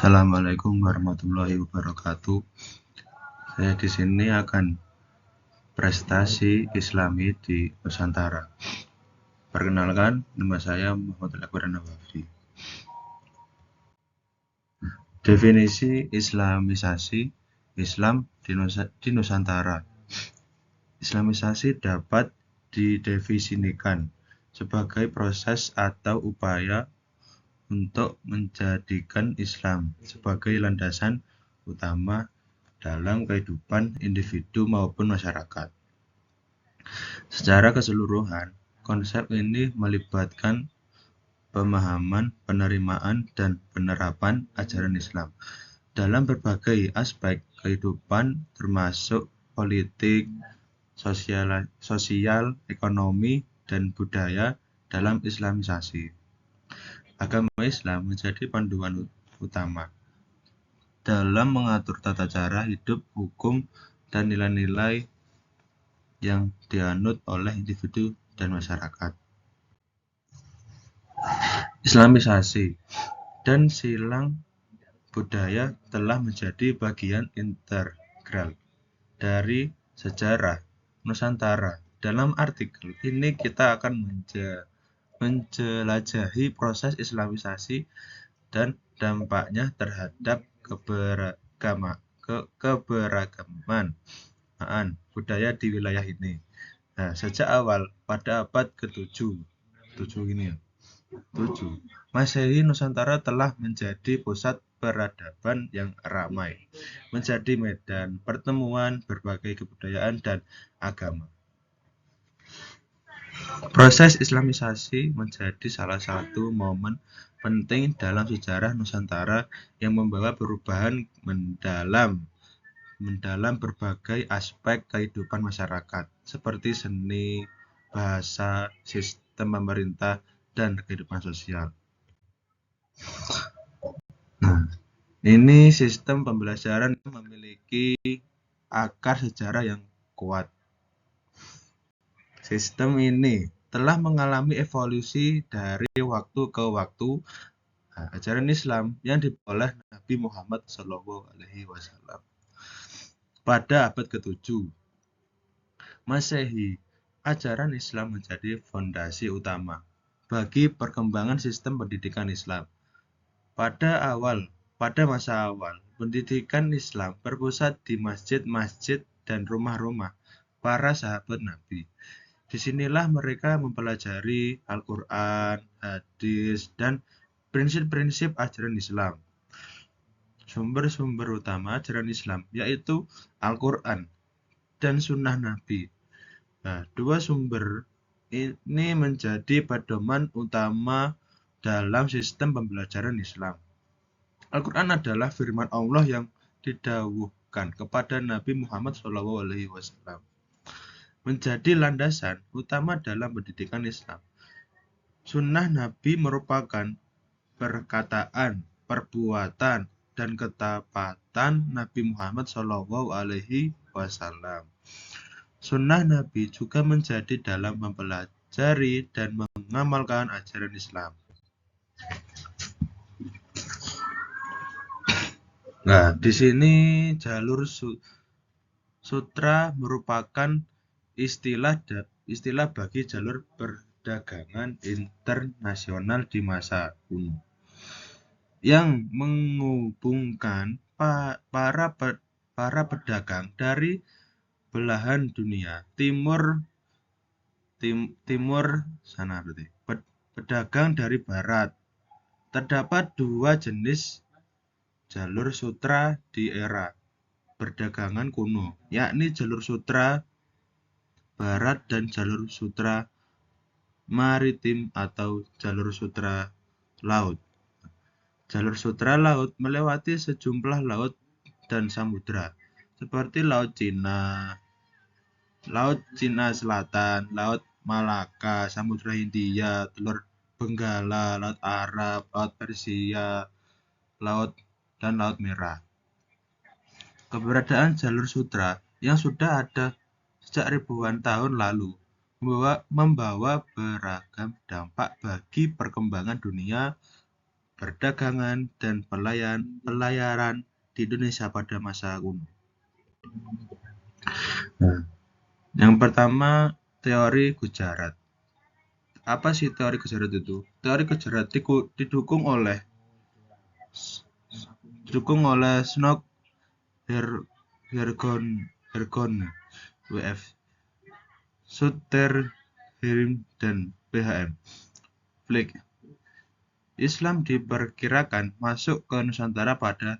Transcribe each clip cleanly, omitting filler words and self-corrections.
Assalamualaikum warahmatullahi wabarakatuh. Saya di sini akan prestasi Islami di Nusantara. Perkenalkan, nama saya Muhammad Akbar Nawawi. Definisi Islamisasi Islam di Nusantara. Islamisasi dapat didefinisikan sebagai proses atau upaya untuk menjadikan Islam sebagai landasan utama dalam kehidupan individu maupun masyarakat. Secara keseluruhan, konsep ini melibatkan pemahaman, penerimaan, dan penerapan ajaran Islam dalam berbagai aspek kehidupan termasuk politik, sosial, ekonomi, dan budaya dalam Islamisasi. Agama Islam menjadi panduan utama dalam mengatur tata cara hidup, hukum, dan nilai-nilai yang dianut oleh individu dan masyarakat. Islamisasi dan silang budaya telah menjadi bagian integral dari sejarah Nusantara. Dalam artikel ini kita akan menjelajahi proses Islamisasi dan dampaknya terhadap keberagaman budaya di wilayah ini. Nah, sejak awal pada abad ke-7 Masehi, Nusantara telah menjadi pusat peradaban yang ramai, menjadi medan pertemuan berbagai kebudayaan dan agama. Proses Islamisasi menjadi salah satu momen penting dalam sejarah Nusantara yang membawa perubahan mendalam berbagai aspek kehidupan masyarakat, seperti seni, bahasa, sistem pemerintah, dan kehidupan sosial. Nah, ini sistem pembelajaran memiliki akar sejarah yang kuat. Sistem ini telah mengalami evolusi dari waktu ke waktu. Ajaran Islam yang dibawa oleh Nabi Muhammad SAW pada abad ke-7 Masehi, ajaran Islam menjadi fondasi utama bagi perkembangan sistem pendidikan Islam. Pada masa awal, pendidikan Islam berpusat di masjid-masjid dan rumah-rumah para sahabat Nabi. Disinilah mereka mempelajari Al-Quran, hadis, dan prinsip-prinsip ajaran Islam. Sumber-sumber utama ajaran Islam yaitu Al-Quran dan Sunnah Nabi. Nah, dua sumber ini menjadi pedoman utama dalam sistem pembelajaran Islam. Al-Quran adalah firman Allah yang didhawuhkan kepada Nabi Muhammad SAW, menjadi landasan utama dalam pendidikan Islam. Sunnah Nabi merupakan perkataan, perbuatan, dan ketapatan Nabi Muhammad SAW. Sunnah Nabi juga menjadi dalam mempelajari dan mengamalkan ajaran Islam. Nah, di sini jalur sutra merupakan istilah bagi jalur perdagangan internasional di masa kuno yang menghubungkan para pedagang dari belahan dunia timur sana berarti pedagang dari barat. Terdapat dua jenis jalur sutra di era perdagangan kuno, yakni jalur sutra barat dan jalur sutra maritim atau jalur sutra laut. Jalur sutra laut melewati sejumlah laut dan samudra, seperti Laut Cina Selatan, Laut Malaka, Samudra Hindia, Teluk Benggala, Laut Arab, Laut Persia, Laut Merah. Keberadaan jalur sutra yang sudah ada sejak ribuan tahun lalu membawa beragam dampak bagi perkembangan dunia perdagangan, dan pelayaran di Indonesia pada masa kuno. Nah, yang pertama, teori Gujarat. Apa sih teori Gujarat itu? Teori Gujarat didukung oleh Snok Hergon WF Sutherland dan PHM Flick. Islam diperkirakan masuk ke Nusantara pada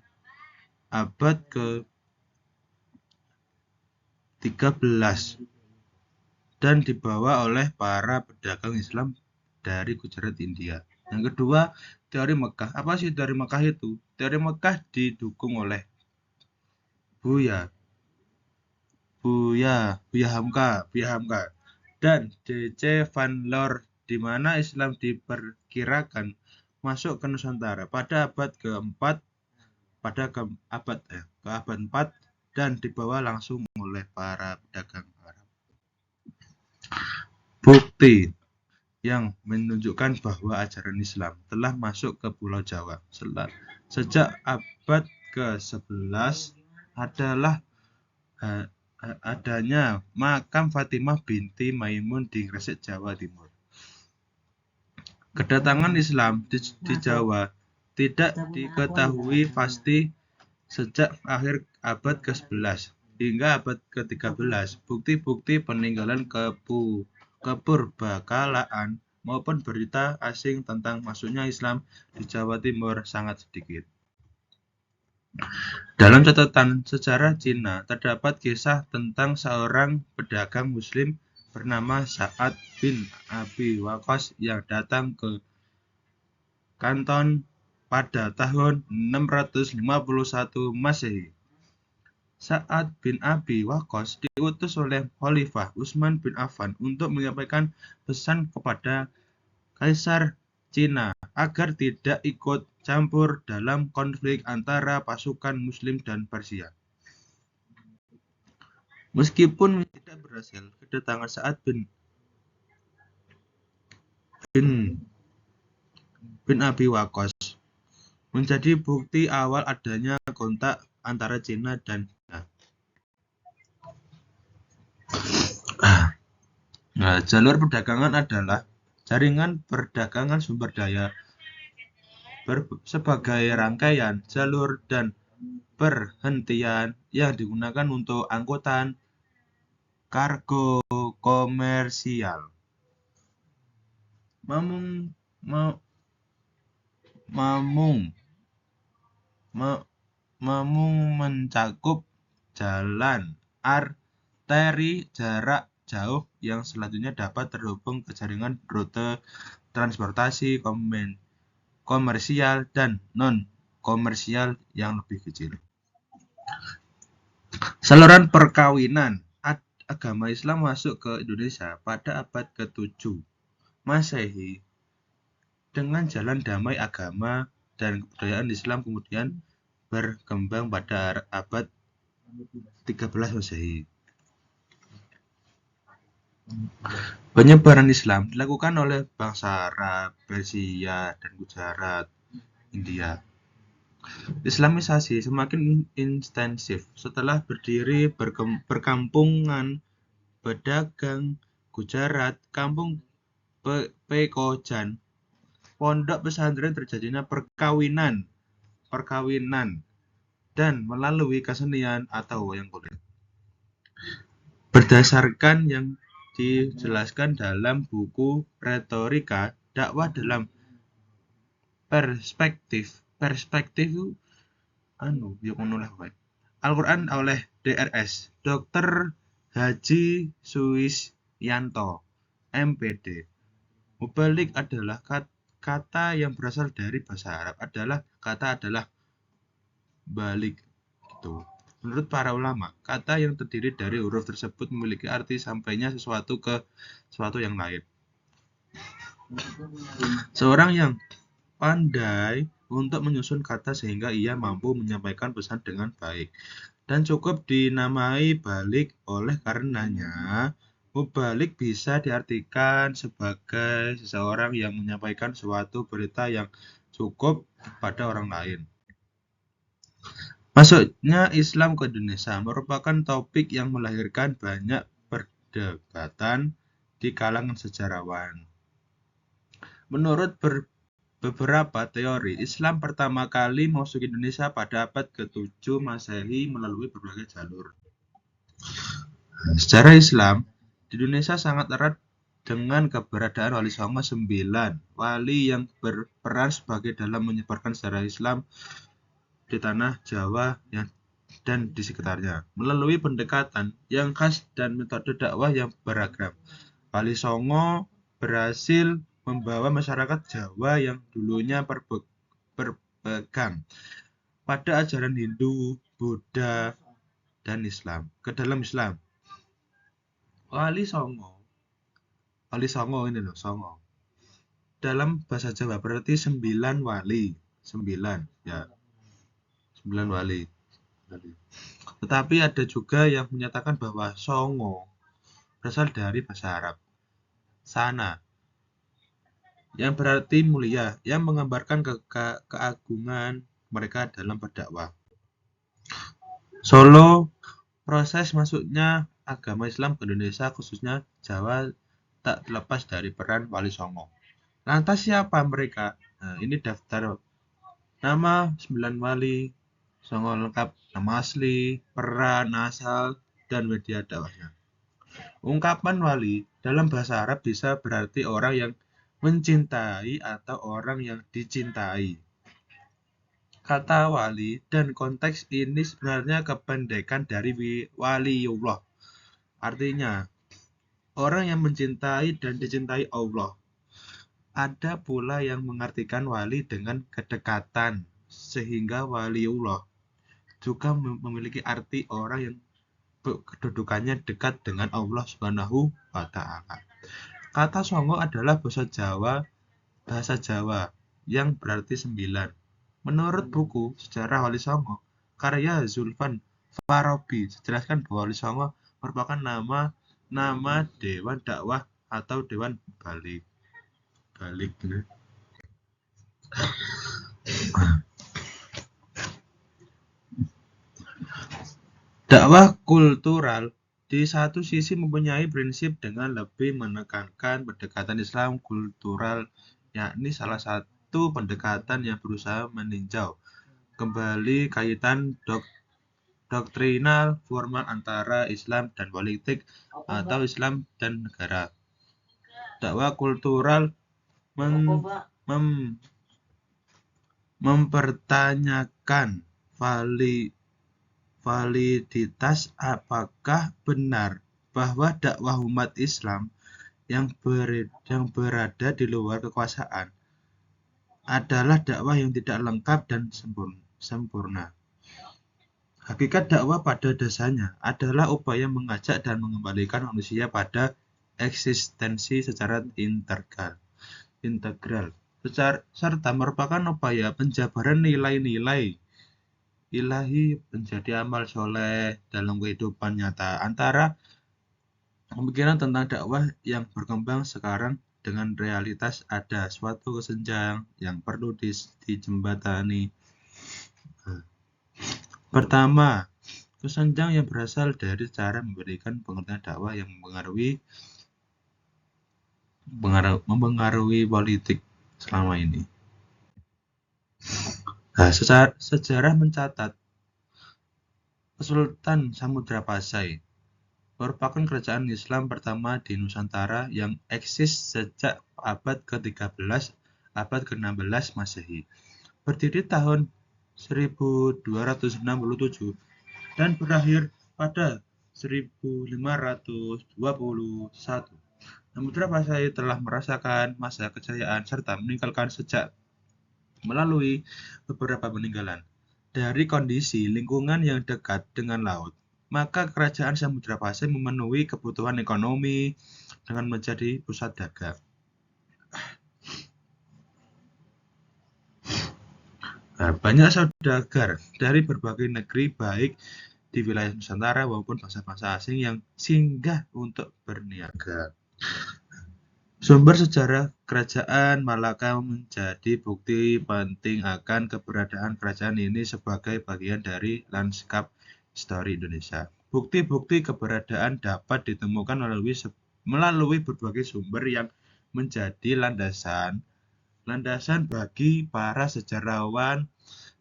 abad ke-13 dan dibawa oleh para pedagang Islam dari Gujarat, India. Yang kedua, teori Mekah. Apa sih teori Mekah itu? Teori Mekah didukung oleh Buya Hamka dan D.C. Van Loor, di mana Islam diperkirakan masuk ke Nusantara pada abad ke-4 dan dibawa langsung oleh para pedagang Arab. Bukti yang menunjukkan bahwa ajaran Islam telah masuk ke Pulau Jawa sejak abad ke-11 adalah adanya makam Fatimah binti Maimun di Gresik, Jawa Timur. Kedatangan Islam di Jawa tidak diketahui pasti sejak akhir abad ke-11 hingga abad ke-13. Bukti-bukti peninggalan kepurbakalaan maupun berita asing tentang masuknya Islam di Jawa Timur sangat sedikit. Dalam catatan sejarah Cina, terdapat kisah tentang seorang pedagang Muslim bernama Sa'ad bin Abi Waqqas yang datang ke Kanton pada tahun 651 Masehi. Sa'ad bin Abi Waqqas diutus oleh Khalifah Utsman bin Affan untuk menyampaikan pesan kepada Kaisar Cina agar tidak ikut campur dalam konflik antara pasukan Muslim dan Persia. Meskipun tidak berhasil, kedatangan Sa'ad bin Abi Waqqas menjadi bukti awal adanya kontak antara Cina dan China. Jalur perdagangan adalah jaringan perdagangan sumber daya sebagai rangkaian jalur dan perhentian yang digunakan untuk angkutan kargo komersial. Mamung mencakup jalan arteri jarak jauh yang selanjutnya dapat terhubung ke jaringan rute transportasi komersial dan non-komersial yang lebih kecil. Saluran perkawinan. Agama Islam masuk ke Indonesia pada abad ke-7 Masehi dengan jalan damai agama dan kebudayaan Islam kemudian berkembang pada abad 13 Masehi. Penyebaran Islam dilakukan oleh bangsa Arab, Persia, dan Gujarat, India. Islamisasi semakin intensif setelah berdiri perkampungan pedagang Gujarat, kampung Pekojan, pondok pesantren terjadinya perkawinan dan melalui kesenian atau wayang kulit. Berdasarkan yang dijelaskan dalam buku Retorika Dakwah dalam Perspektif Al-Quran oleh Drs. Dr. Haji Suisyanto, MPD. Mubalik adalah kata yang berasal dari bahasa Arab adalah balik gitu. Menurut para ulama, kata yang terdiri dari huruf tersebut memiliki arti sampainya sesuatu ke sesuatu yang lain. Seorang yang pandai untuk menyusun kata sehingga ia mampu menyampaikan pesan dengan baik dan cukup dinamai balik. Oleh karenanya, mubalik bisa diartikan sebagai seseorang yang menyampaikan suatu berita yang cukup pada orang lain. Masuknya Islam ke Indonesia merupakan topik yang melahirkan banyak perdebatan di kalangan sejarawan. Menurut beberapa teori, Islam pertama kali masuk Indonesia pada abad ke-7 Masehi melalui berbagai jalur. Secara Islam, di Indonesia sangat erat dengan keberadaan Wali Songo 9, wali yang berperan sebagai dalam menyebarkan sejarah Islam di tanah Jawa dan di sekitarnya, melalui pendekatan yang khas dan metode dakwah yang beragam. Wali Songo berhasil membawa masyarakat Jawa yang dulunya berpegang pada ajaran Hindu, Buddha, dan Islam ke dalam Islam. Wali Songo ini loh, Songo. Dalam bahasa Jawa berarti 9 wali, 9 ya. 9 wali. Tetapi ada juga yang menyatakan bahwa Songo berasal dari bahasa Arab sana, yang berarti mulia, yang menggambarkan keagungan mereka dalam berdakwah. Solo, proses masuknya agama Islam ke Indonesia khususnya Jawa tak terlepas dari peran Wali Songo. Lantas siapa mereka? Nah, ini daftar nama 9 wali Songo lengkap, nama asli, peran, asal, dan media dakwahnya. Ungkapan wali dalam bahasa Arab bisa berarti orang yang mencintai atau orang yang dicintai. Kata wali dan konteks ini sebenarnya kependekan dari waliullah. Artinya, orang yang mencintai dan dicintai Allah. Ada pula yang mengartikan wali dengan kedekatan, sehingga waliullah juga memiliki arti orang yang kedudukannya dekat dengan Allah Subhanahu wa Ta'ala. Kata Songo adalah bahasa Jawa yang berarti 9. Menurut buku Sejarah Wali Songo, karya Zulfan Farabi, dijelaskan bahwa Wali Songo merupakan nama Dewan Dakwah atau Dewan Balik. Dakwah kultural di satu sisi mempunyai prinsip dengan lebih menekankan pendekatan Islam kultural, yakni salah satu pendekatan yang berusaha meninjau kembali kaitan doktrinal formal antara Islam dan politik atau Islam dan negara. Dakwah kultural mempertanyakan validitas apakah benar bahwa dakwah umat Islam yang berada di luar kekuasaan adalah dakwah yang tidak lengkap dan sempurna. Hakikat dakwah pada dasarnya adalah upaya mengajak dan mengembalikan manusia pada eksistensi secara integral, serta merupakan upaya penjabaran nilai-nilai ilahi menjadi amal soleh dalam kehidupan nyata. Antara pemikiran tentang dakwah yang berkembang sekarang dengan realitas ada suatu kesenjangan yang perlu dijembatani. Pertama, kesenjangan yang berasal dari cara memberikan pengertian dakwah yang mempengaruhi politik selama ini. Nah, sejarah mencatat Sultan Samudra Pasai merupakan kerajaan Islam pertama di Nusantara yang eksis sejak abad ke-13, abad ke-16 Masehi. Berdiri tahun 1267 dan berakhir pada 1521. Samudra Pasai telah merasakan masa kejayaan serta meninggalkan sejak melalui beberapa peninggalan. Dari kondisi lingkungan yang dekat dengan laut, maka kerajaan Samudra Pasai memenuhi kebutuhan ekonomi dengan menjadi pusat dagang. Banyak saudagar dari berbagai negeri baik di wilayah Nusantara maupun bangsa-bangsa asing yang singgah untuk berniaga. Sumber sejarah kerajaan Malaka menjadi bukti penting akan keberadaan kerajaan ini sebagai bagian dari lanskap histori Indonesia. Bukti-bukti keberadaan dapat ditemukan melalui berbagai sumber yang menjadi landasan bagi para sejarawan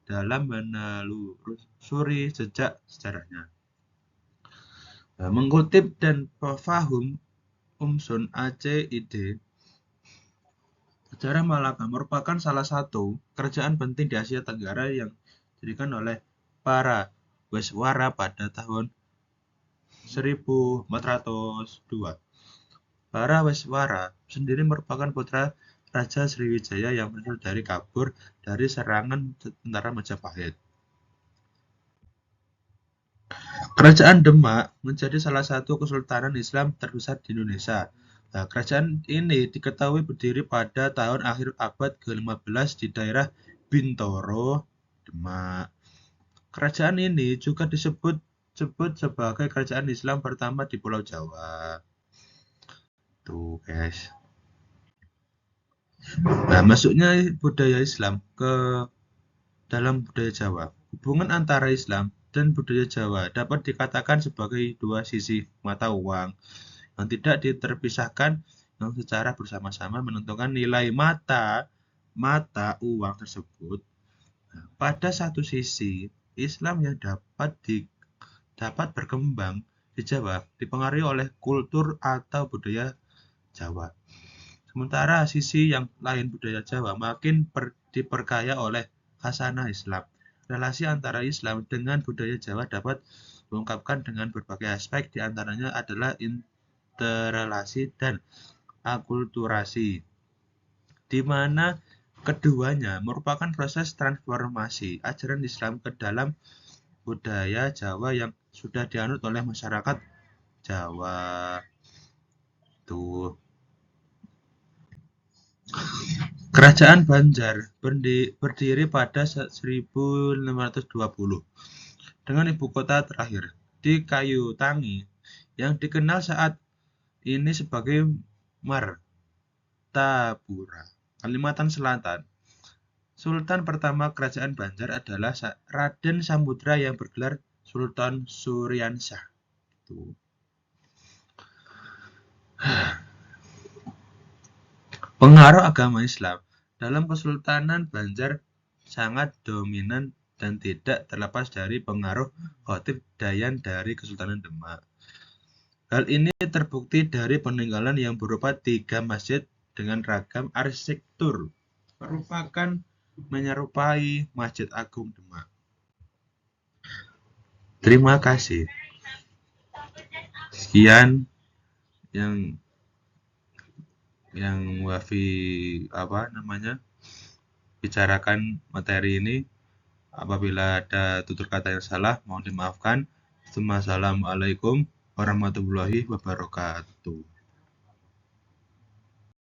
dalam menelusuri jejak sejarahnya. Mengutip dan paham Umsun ACID, sejarah Malaka merupakan salah satu kerajaan penting di Asia Tenggara yang didirikan oleh para Weswara pada tahun 1402. Para Weswara sendiri merupakan putra Raja Sriwijaya yang berasal dari kabur dari serangan tentara Majapahit. Kerajaan Demak menjadi salah satu kesultanan Islam terbesar di Indonesia. Nah, kerajaan ini diketahui berdiri pada tahun akhir abad ke-15 di daerah Bintoro, Demak. Kerajaan ini juga disebut sebagai kerajaan Islam pertama di Pulau Jawa. Tuh, guys. Nah, masuknya budaya Islam ke dalam budaya Jawa. Hubungan antara Islam dan budaya Jawa dapat dikatakan sebagai dua sisi mata uang yang tidak terpisahkan yang secara bersama-sama menentukan nilai mata uang tersebut. Nah, pada satu sisi, Islam yang dapat berkembang di Jawa dipengaruhi oleh kultur atau budaya Jawa. Sementara sisi yang lain budaya Jawa makin diperkaya oleh khasanah Islam. Relasi antara Islam dengan budaya Jawa dapat diungkapkan dengan berbagai aspek, di antaranya adalah interrelasi dan akulturasi, di mana keduanya merupakan proses transformasi ajaran Islam ke dalam budaya Jawa yang sudah dianut oleh masyarakat Jawa. Tuh. Kerajaan Banjar berdiri pada 1620 dengan ibu kota terakhir di Kayutangi yang dikenal saat ini sebagai Martapura, Kalimantan Selatan. Sultan pertama Kerajaan Banjar adalah Raden Samudra yang bergelar Sultan Suryansyah. Pengaruh agama Islam dalam Kesultanan Banjar sangat dominan dan tidak terlepas dari pengaruh Khatib Dayan dari Kesultanan Demak. Hal ini terbukti dari peninggalan yang berupa 3 masjid dengan ragam arsitektur, merupakan menyerupai Masjid Agung Demak. Terima kasih. Sekian yang Wafi bicarakan materi ini. Apabila ada tutur kata yang salah, mohon dimaafkan. Wassalamualaikum warahmatullahi wabarakatuh.